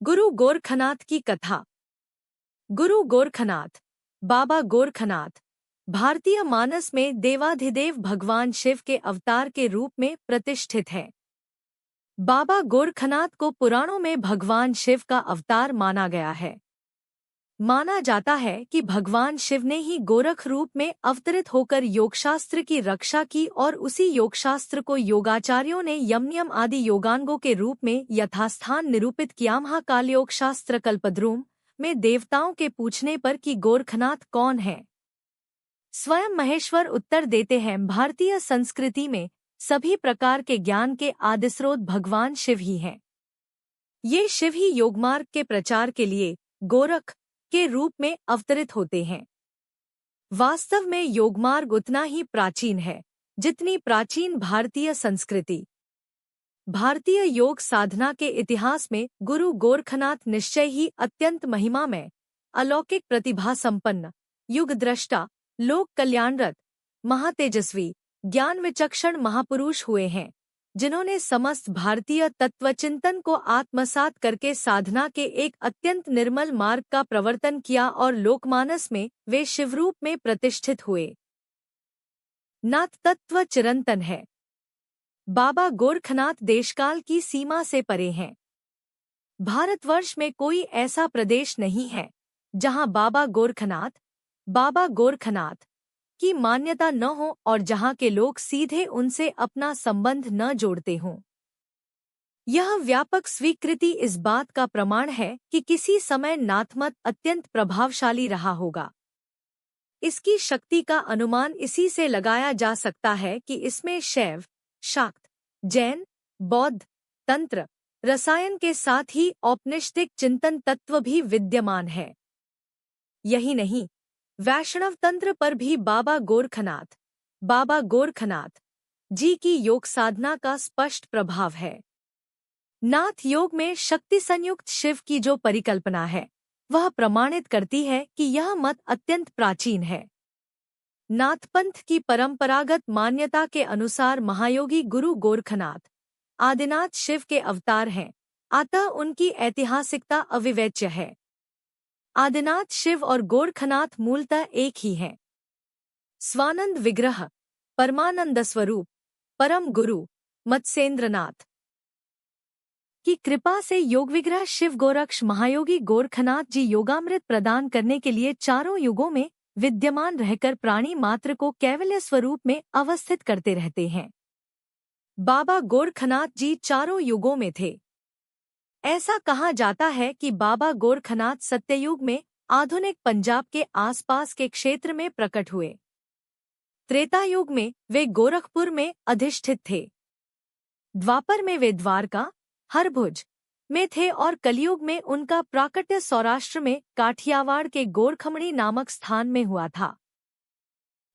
गुरु गोरखनाथ की कथा। गुरु गोरखनाथ, बाबा गोरखनाथ, भारतीय मानस में देवाधिदेव भगवान शिव के अवतार के रूप में प्रतिष्ठित है। बाबा गोरखनाथ को पुराणों में भगवान शिव का अवतार माना गया है। माना जाता है कि भगवान शिव ने ही गोरख रूप में अवतरित होकर योगशास्त्र की रक्षा की और उसी योगशास्त्र को योगाचार्यों ने यम आदि योगांगों के रूप में यथास्थान निरूपित किया। महाकाल योगशास्त्र कल्पद्रुम में देवताओं के पूछने पर कि गोरखनाथ कौन है, स्वयं महेश्वर उत्तर देते हैं, भारतीय संस्कृति में सभी प्रकार के ज्ञान के आदिस्रोत भगवान शिव ही हैं। ये शिव ही योगमार्ग के प्रचार के लिए गोरख के रूप में अवतरित होते हैं। वास्तव में योगमार्ग उतना ही प्राचीन है जितनी प्राचीन भारतीय संस्कृति। भारतीय योग साधना के इतिहास में गुरु गोरखनाथ निश्चय ही अत्यंत महिमामय, अलौकिक प्रतिभा संपन्न, युगद्रष्टा, लोक कल्याणरत, महातेजस्वी, ज्ञान विचक्षण महापुरुष हुए हैं, जिन्होंने समस्त भारतीय तत्वचिंतन को आत्मसात करके साधना के एक अत्यंत निर्मल मार्ग का प्रवर्तन किया और लोकमानस में वे शिवरूप में प्रतिष्ठित हुए। नाथ तत्व चिरंतन है। बाबा गोरखनाथ देशकाल की सीमा से परे हैं। भारतवर्ष में कोई ऐसा प्रदेश नहीं है जहां बाबा गोरखनाथ की मान्यता न हो और जहां के लोग सीधे उनसे अपना संबंध न जोड़ते हों। यह व्यापक स्वीकृति इस बात का प्रमाण है कि किसी समय नाथमत अत्यंत प्रभावशाली रहा होगा। इसकी शक्ति का अनुमान इसी से लगाया जा सकता है कि इसमें शैव, शाक्त, जैन, बौद्ध, तंत्र, रसायन के साथ ही औपनिषदिक चिंतन तत्व भी विद्यमान है। यही नहीं, वैष्णव तंत्र पर भी बाबा गोरखनाथ जी की योग साधना का स्पष्ट प्रभाव है। नाथ योग में शक्ति संयुक्त शिव की जो परिकल्पना है वह प्रमाणित करती है कि यह मत अत्यंत प्राचीन है। नाथपंथ की परंपरागत मान्यता के अनुसार महायोगी गुरु गोरखनाथ आदिनाथ शिव के अवतार हैं, अतः उनकी ऐतिहासिकता अविवेच्य है। आदिनाथ शिव और गोरखनाथ मूलतः एक ही हैं। स्वानंद विग्रह, परमानंद स्वरूप, परम गुरु मत्स्येंद्रनाथ की कृपा से योग विग्रह शिव गोरक्ष महायोगी गोरखनाथ जी योगामृत प्रदान करने के लिए चारों युगों में विद्यमान रहकर प्राणी मात्र को कैवल्य स्वरूप में अवस्थित करते रहते हैं। बाबा गोरखनाथ जी चारों युगों में थे। ऐसा कहा जाता है कि बाबा गोरखनाथ सत्ययुग में आधुनिक पंजाब के आसपास के क्षेत्र में प्रकट हुए। त्रेतायुग में वे गोरखपुर में अधिष्ठित थे। द्वापर में वे द्वारका, हरभुज में थे और कलयुग में उनका प्राकट्य सौराष्ट्र में काठियावाड़ के गोरखमणी नामक स्थान में हुआ था।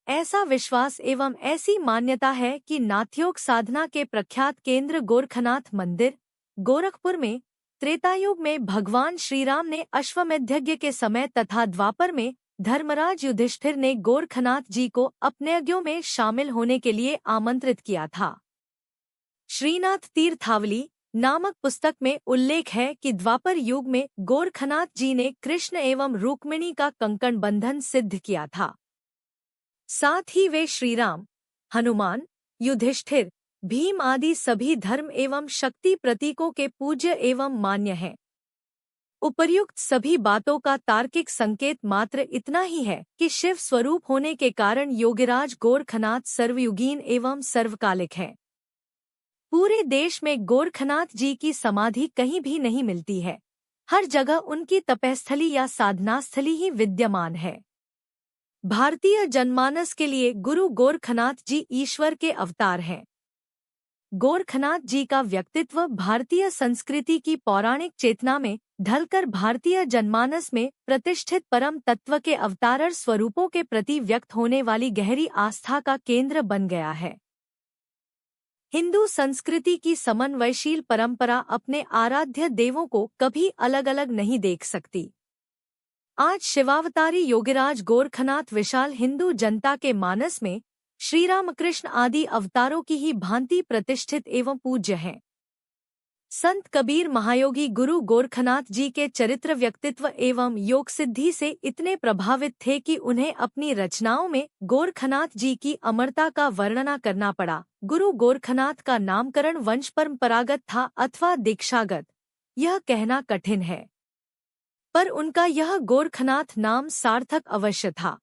ऐसा विश्वास एवं ऐसी मान्यता है कि नाथयोग साधना के प्रख्यात केंद्र गोरखनाथ मंदिर गोरखपुर में त्रेतायुग में भगवान श्रीराम ने अश्वमेध यज्ञ के समय तथा द्वापर में धर्मराज युधिष्ठिर ने गोरखनाथ जी को अपने यज्ञों में शामिल होने के लिए आमंत्रित किया था। श्रीनाथ तीर्थावली नामक पुस्तक में उल्लेख है कि द्वापर युग में गोरखनाथ जी ने कृष्ण एवं रुक्मिणी का कंकण बंधन सिद्ध किया था। साथ ही वे श्रीराम, हनुमान, युधिष्ठिर, भीम आदि सभी धर्म एवं शक्ति प्रतीकों के पूज्य एवं मान्य हैं। उपर्युक्त सभी बातों का तार्किक संकेत मात्र इतना ही है कि शिव स्वरूप होने के कारण योगिराज गोरखनाथ सर्वयुगीन एवं सर्वकालिक है। पूरे देश में गोरखनाथ जी की समाधि कहीं भी नहीं मिलती है, हर जगह उनकी तपस्थली या साधनास्थली ही विद्यमान है। भारतीय जनमानस के लिए गुरु गोरखनाथ जी ईश्वर के अवतार हैं। गोरखनाथ जी का व्यक्तित्व भारतीय संस्कृति की पौराणिक चेतना में ढलकर भारतीय जनमानस में प्रतिष्ठित परम तत्व के अवतार स्वरूपों के प्रति व्यक्त होने वाली गहरी आस्था का केंद्र बन गया है। हिंदू संस्कृति की समन्वयशील परंपरा अपने आराध्य देवों को कभी अलग अलग नहीं देख सकती। आज शिवावतारी योगिराज गोरखनाथ विशाल हिंदू जनता के मानस में श्री रामकृष्ण आदि अवतारों की ही भांति प्रतिष्ठित एवं पूज्य हैं। संत कबीर महायोगी गुरु गोरखनाथ जी के चरित्र, व्यक्तित्व एवं योग सिद्धि से इतने प्रभावित थे कि उन्हें अपनी रचनाओं में गोरखनाथ जी की अमरता का वर्णना करना पड़ा। गुरु गोरखनाथ का नामकरण वंश परंपरागत था अथवा दीक्षागत, यह कहना कठिन है, पर उनका यह गोरखनाथ नाम सार्थक अवश्य था।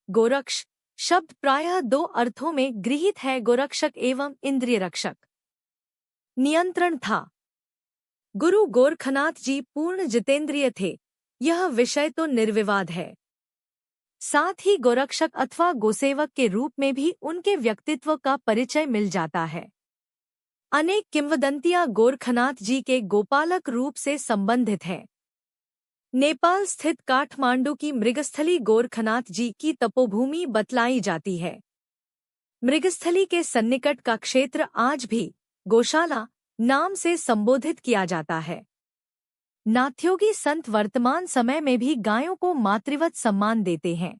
गोरक्ष शब्द प्रायः दो अर्थों में गृहीत है, गोरक्षक एवं इंद्रिय रक्षक। नियंत्रण था। गुरु गोरखनाथ जी पूर्ण जितेंद्रिय थे, यह विषय तो निर्विवाद है। साथ ही गोरक्षक अथवा गोसेवक के रूप में भी उनके व्यक्तित्व का परिचय मिल जाता है। अनेक किंवदंतियां गोरखनाथ जी के गोपालक रूप से संबंधित हैं। नेपाल स्थित काठमांडू की मृगस्थली गोरखनाथ जी की तपोभूमि बतलाई जाती है। मृगस्थली के सन्निकट का क्षेत्र आज भी गौशाला नाम से संबोधित किया जाता है। नाथयोगी संत वर्तमान समय में भी गायों को मातृवत सम्मान देते हैं।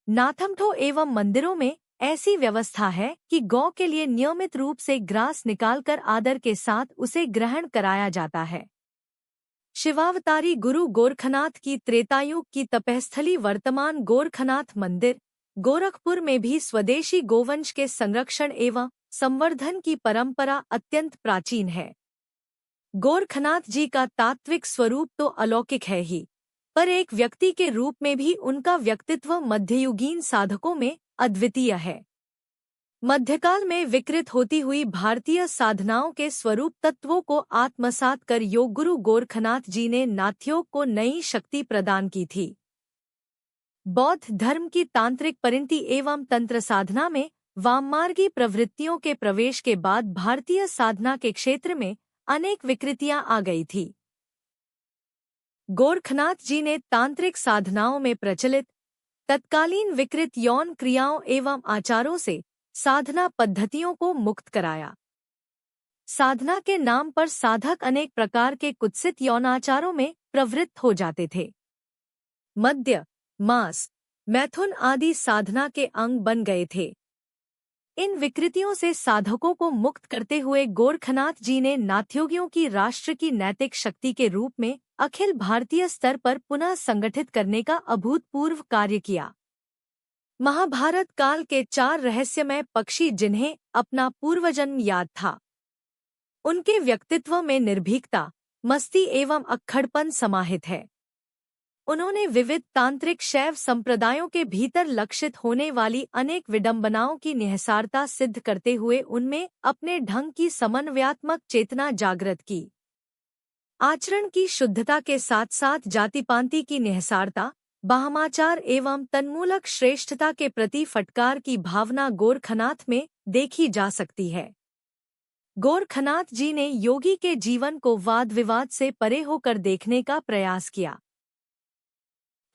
नाथमठों एवं मंदिरों में ऐसी व्यवस्था है कि गौ के लिए नियमित रूप से ग्रास निकालकर आदर के साथ उसे ग्रहण कराया जाता है। शिवावतारी गुरु गोरखनाथ की त्रेतायुग की तपस्थली वर्तमान गोरखनाथ मंदिर गोरखपुर में भी स्वदेशी गोवंश के संरक्षण एवं संवर्धन की परंपरा अत्यंत प्राचीन है। गोरखनाथ जी का तात्विक स्वरूप तो अलौकिक है ही, पर एक व्यक्ति के रूप में भी उनका व्यक्तित्व मध्ययुगीन साधकों में अद्वितीय है। मध्यकाल में विकृत होती हुई भारतीय साधनाओं के स्वरूप तत्वों को आत्मसात कर योग गुरु गोरखनाथ जी ने नाथयोग को नई शक्ति प्रदान की थी। बौद्ध धर्म की तांत्रिक परिणति एवं तंत्र साधना में वाममार्गी प्रवृत्तियों के प्रवेश के बाद भारतीय साधना के क्षेत्र में अनेक विकृतियां आ गई थी। गोरखनाथ जी ने तांत्रिक साधनाओं में प्रचलित तत्कालीन विकृत यौन क्रियाओं एवं आचारों से साधना पद्धतियों को मुक्त कराया। साधना के नाम पर साधक अनेक प्रकार के कुत्सित यौनाचारों में प्रवृत्त हो जाते थे। मद्य, मांस, मैथुन आदि साधना के अंग बन गए थे। इन विकृतियों से साधकों को मुक्त करते हुए गोरखनाथ जी ने नाथयोगियों की राष्ट्र की नैतिक शक्ति के रूप में अखिल भारतीय स्तर पर पुनः संगठित करने का अभूतपूर्व कार्य किया। महाभारत काल के 4 रहस्यमय पक्षी जिन्हें अपना पूर्वजन्म याद था, उनके व्यक्तित्व में निर्भीकता, मस्ती एवं अक्खड़पन समाहित है। उन्होंने विविध तांत्रिक शैव संप्रदायों के भीतर लक्षित होने वाली अनेक विडंबनाओं की निहिसारता सिद्ध करते हुए उनमें अपने ढंग की समन्वयात्मक चेतना जागृत की। आचरण की शुद्धता के साथ साथ जातिपांति की निहिसारता, बाहमाचार एवं तन्मूलक श्रेष्ठता के प्रति फटकार की भावना गोरखनाथ में देखी जा सकती है। गोरखनाथ जी ने योगी के जीवन को वाद विवाद से परे होकर देखने का प्रयास किया।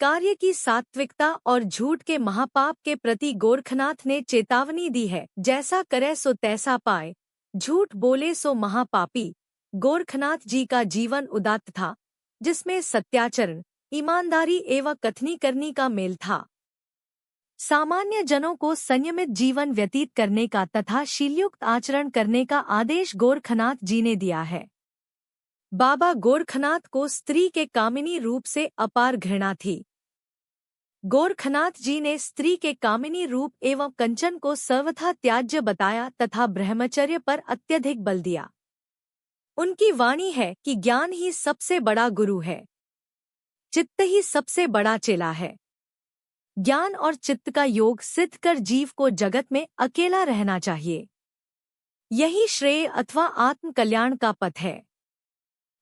कार्य की सात्विकता और झूठ के महापाप के प्रति गोरखनाथ ने चेतावनी दी है। जैसा करे सो तैसा पाए, झूठ बोले सो महापापी। गोरखनाथ जी का जीवन उदात्त था, जिसमें सत्याचरण, ईमानदारी एवं कथनी करनी का मेल था। सामान्य जनों को संयमित जीवन व्यतीत करने का तथा शीलयुक्त आचरण करने का आदेश गोरखनाथ जी ने दिया है। बाबा गोरखनाथ को स्त्री के कामिनी रूप से अपार घृणा थी। गोरखनाथ जी ने स्त्री के कामिनी रूप एवं कंचन को सर्वथा त्याज्य बताया तथा ब्रह्मचर्य पर अत्यधिक बल दिया। उनकी वाणी है कि ज्ञान ही सबसे बड़ा गुरु है, चित्त ही सबसे बड़ा चेला है। ज्ञान और चित्त का योग सिद्ध कर जीव को जगत में अकेला रहना चाहिए, यही श्रेय अथवा आत्म कल्याण का पथ है।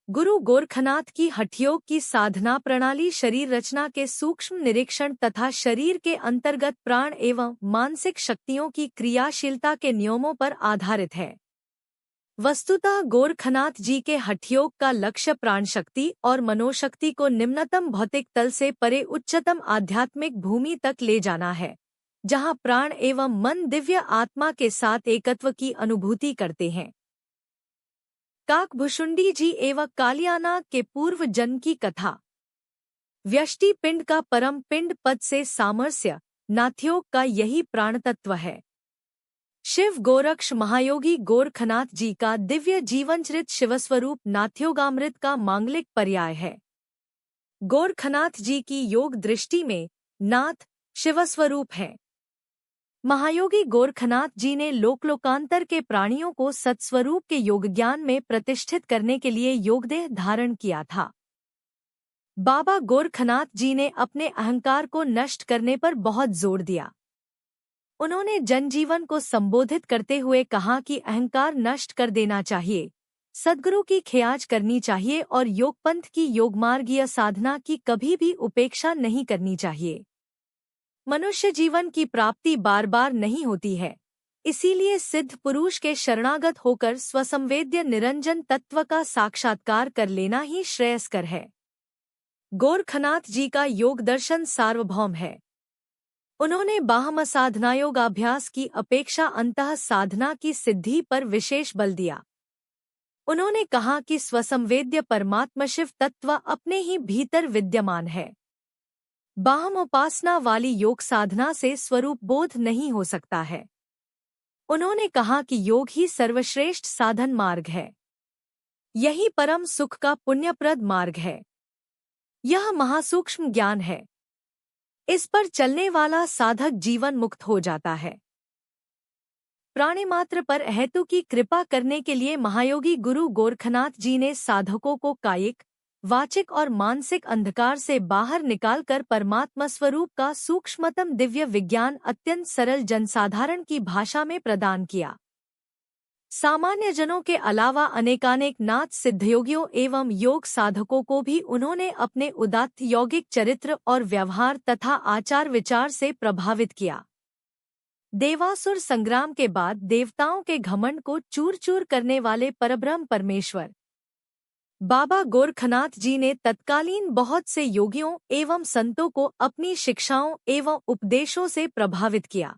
गुरु गोरखनाथ की हठयोग की साधना प्रणाली शरीर रचना के सूक्ष्म निरीक्षण तथा शरीर के अंतर्गत प्राण एवं मानसिक शक्तियों की क्रियाशीलता के नियमों पर आधारित है। वस्तुतः गोरखनाथ जी के हठयोग का लक्ष्य प्राण शक्ति और मनोशक्ति को निम्नतम भौतिक तल से परे उच्चतम आध्यात्मिक भूमि तक ले जाना है, जहाँ प्राण एवं मन दिव्य आत्मा के साथ एकत्व की अनुभूति करते हैं। काकभुशुंडी जी एवं कालियानाग के पूर्व जन्म की कथा। व्यष्टि पिंड का परम पिंड पद से सामरस्य नाथयोग का यही प्राणतत्व है। शिव गोरक्ष महायोगी गोरखनाथ जी का दिव्य जीवनचरित शिवस्वरूप नाथयोगामृत का मांगलिक पर्याय है। गोरखनाथ जी की योग दृष्टि में नाथ शिवस्वरूप है। महायोगी गोरखनाथ जी ने लोकांतर के प्राणियों को सत्स्वरूप के योग ज्ञान में प्रतिष्ठित करने के लिए योगदेह धारण किया था। बाबा गोरखनाथ जी ने अपने अहंकार को नष्ट करने पर बहुत जोर दिया। उन्होंने जनजीवन को संबोधित करते हुए कहा कि अहंकार नष्ट कर देना चाहिए, सद्गुरु की ख्याज करनी चाहिए और योगपंथ की योगमार्गीय साधना की कभी भी उपेक्षा नहीं करनी चाहिए। मनुष्य जीवन की प्राप्ति बार बार नहीं होती है, इसीलिए सिद्ध पुरुष के शरणागत होकर स्वसंवेद्य निरंजन तत्व का साक्षात्कार कर लेना ही श्रेयस्कर है। गोरखनाथ जी का योग दर्शन सार्वभौम है। उन्होंने बाह्य साधनायोगाभ्यास की अपेक्षा अंतः साधना की सिद्धि पर विशेष बल दिया। उन्होंने कहा कि स्वसंवेद्य परमात्मा शिव तत्व अपने ही भीतर विद्यमान है। बाह्य उपासना वाली योग साधना से स्वरूप बोध नहीं हो सकता है। उन्होंने कहा कि योग ही सर्वश्रेष्ठ साधन मार्ग है। यही परम सुख का पुण्यप्रद मार्ग है। यह महासूक्ष्म ज्ञान है। इस पर चलने वाला साधक जीवन मुक्त हो जाता है। प्राणी मात्र पर हेतु की कृपा करने के लिए महायोगी गुरु गोरखनाथ जी ने साधकों को कायिक, वाचिक और मानसिक अंधकार से बाहर निकालकर परमात्मा स्वरूप का सूक्ष्मतम दिव्य विज्ञान अत्यंत सरल जनसाधारण की भाषा में प्रदान किया। सामान्य जनों के अलावा अनेकानेक नाथ सिद्धयोगियों एवं योग साधकों को भी उन्होंने अपने उदात्त यौगिक चरित्र और व्यवहार तथा आचार विचार से प्रभावित किया। देवासुर संग्राम के बाद देवताओं के घमंड को चूर चूर करने वाले परब्रह्म परमेश्वर बाबा गोरखनाथ जी ने तत्कालीन बहुत से योगियों एवं संतों को अपनी शिक्षाओं एवं उपदेशों से प्रभावित किया।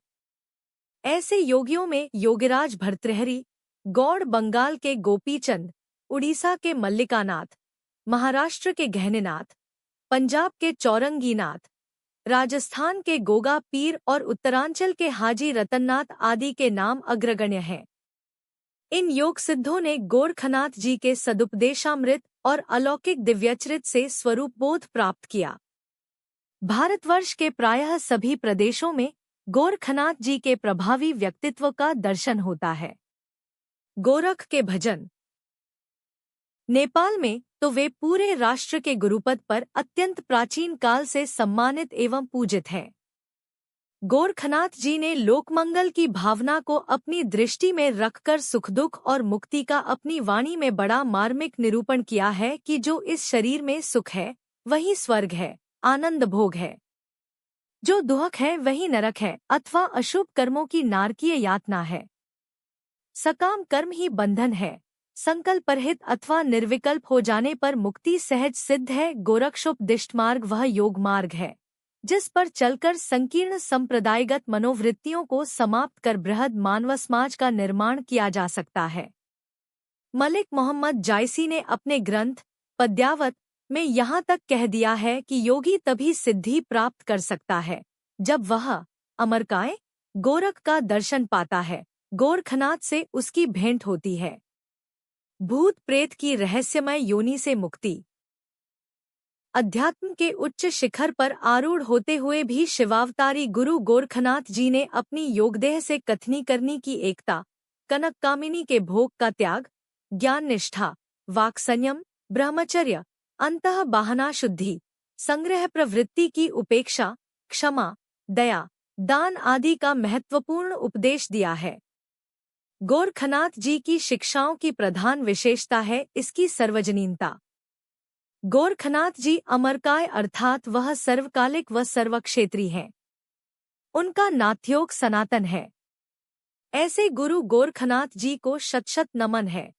ऐसे योगियों में योगिराज भर्तृहरि, गौड़ बंगाल के गोपीचंद, उड़ीसा के मल्लिकानाथ, महाराष्ट्र के गहनेनाथ, पंजाब के चौरंगीनाथ, राजस्थान के गोगा पीर और उत्तरांचल के हाजी रतननाथ आदि के नाम अग्रगण्य हैं। इन योग सिद्धों ने गोरखनाथ जी के सदुपदेशामृत और अलौकिक दिव्यचरित से स्वरूपबोध प्राप्त किया। भारतवर्ष के प्रायः सभी प्रदेशों में गोरखनाथ जी के प्रभावी व्यक्तित्व का दर्शन होता है। गोरख के भजन नेपाल में तो वे पूरे राष्ट्र के गुरुपद पर अत्यंत प्राचीन काल से सम्मानित एवं पूजित हैं। गोरखनाथ जी ने लोकमंगल की भावना को अपनी दृष्टि में रखकर सुख दुख और मुक्ति का अपनी वाणी में बड़ा मार्मिक निरूपण किया है कि जो इस शरीर में सुख है वही स्वर्ग है, आनंद भोग है। जो दुहक है वही नरक है अथवा अशुभ कर्मों की नारकीय यातना है। सकाम कर्म ही बंधन है। संकल्परहित अथवा निर्विकल्प हो जाने पर मुक्ति सहज सिद्ध है। गोरक्षोपदिष्ट मार्ग वह योग मार्ग है जिस पर चलकर संकीर्ण संप्रदायगत मनोवृत्तियों को समाप्त कर बृहद मानव समाज का निर्माण किया जा सकता है। मलिक मोहम्मद जायसी ने अपने ग्रंथ पद्यावत में यहाँ तक कह दिया है कि योगी तभी सिद्धि प्राप्त कर सकता है जब वह अमरकाय गोरख का दर्शन पाता है, गोरखनाथ से उसकी भेंट होती है। भूत प्रेत की रहस्यमय योनि से मुक्ति। अध्यात्म के उच्च शिखर पर आरूढ़ होते हुए भी शिवावतारी गुरु गोरखनाथ जी ने अपनी योगदेह से कथनी करनी की एकता, कनक कामिनी के भोग का त्याग, ज्ञान निष्ठा, वाक संयम, ब्रह्मचर्य, अंतः बाहना शुद्धि, संग्रह प्रवृत्ति की उपेक्षा, क्षमा, दया, दान आदि का महत्वपूर्ण उपदेश दिया है। गोरखनाथ जी की शिक्षाओं की प्रधान विशेषता है इसकी सर्वजनीनता। गोरखनाथ जी अमरकाय अर्थात वह सर्वकालिक व सर्वक्षेत्री हैं। उनका नाथयोग सनातन है। ऐसे गुरु गोरखनाथ जी को शत शत नमन है।